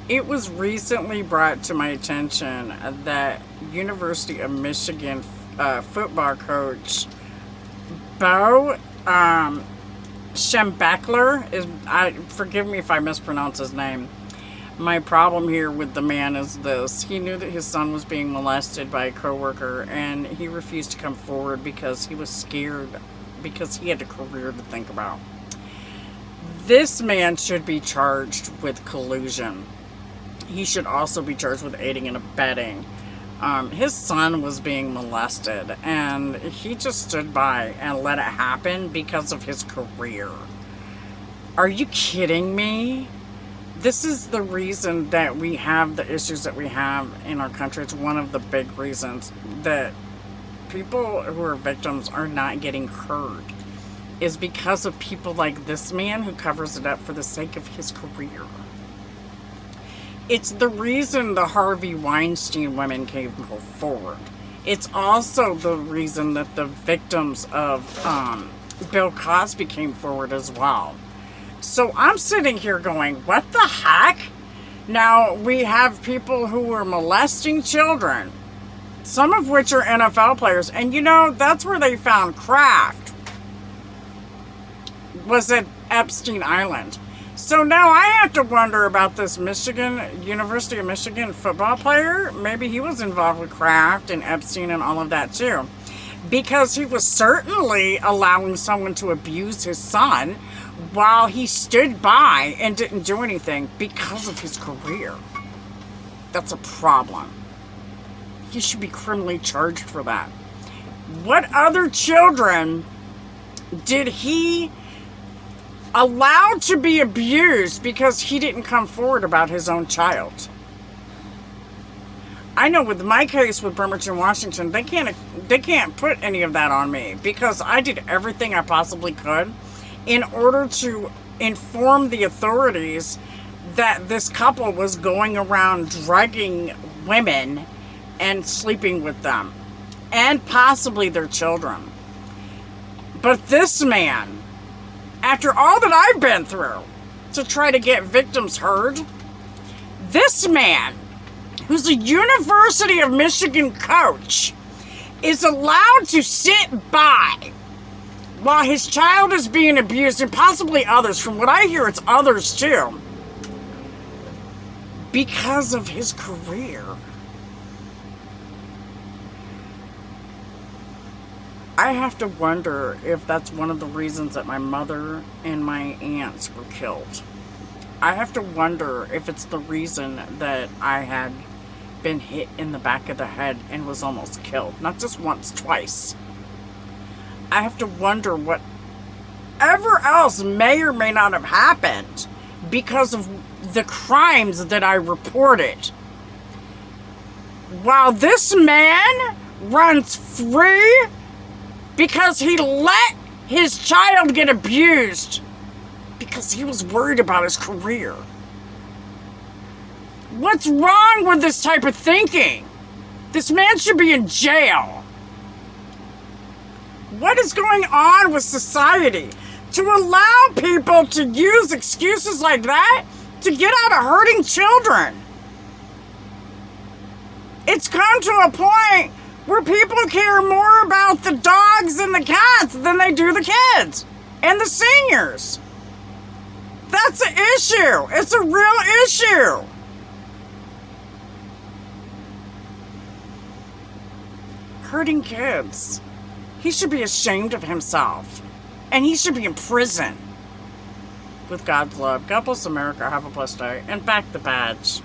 It was recently brought to my attention that University of Michigan football coach Bo Schembechler is. I forgive me if I mispronounce his name. My problem here with the man is this: he knew that his son was being molested by a coworker, and he refused to come forward because he was scared, because he had a career to think about. This man should be charged with collusion. He should also be charged with aiding and abetting. His son was being molested, and he just stood by and let it happen because of his career. Are you kidding me? This is the reason that we have the issues that we have in our country. It's one of the big reasons that people who are victims are not getting heard, is because of people like this man who covers it up for the sake of his career. It's the reason the Harvey Weinstein women came forward. It's also the reason that the victims of Bill Cosby came forward as well. So I'm sitting here going, what the heck? Now, we have people who are molesting children, some of which are NFL players. And that's where they found Kraft, was at Epstein Island. So now I have to wonder about this University of Michigan football player. Maybe he was involved with Kraft and Epstein and all of that too. Because he was certainly allowing someone to abuse his son while he stood by and didn't do anything because of his career. That's a problem. He should be criminally charged for that. What other children did he allow to be abused because he didn't come forward about his own child? I know with my case with Bremerton, Washington, they can't put any of that on me because I did everything I possibly could in order to inform the authorities that this couple was going around drugging women and sleeping with them, and possibly their children. But this man, after all that I've been through to try to get victims heard, this man, who's a University of Michigan coach, is allowed to sit by while his child is being abused, and possibly others. From what I hear, it's others too, because of his career. I have to wonder if that's one of the reasons that my mother and my aunts were killed. I have to wonder if it's the reason that I had been hit in the back of the head and was almost killed. Not just once, twice. I have to wonder whatever else may or may not have happened because of the crimes that I reported. While this man runs free because he let his child get abused because he was worried about his career. What's wrong with this type of thinking? This man should be in jail. What is going on with society to allow people to use excuses like that to get out of hurting children? It's come to a point where people care more about the dogs and the cats than they do the kids and the seniors. That's an issue. It's a real issue. Hurting kids. He should be ashamed of himself. And he should be in prison. With God's love. God bless America. Have a blessed day. And back the badge.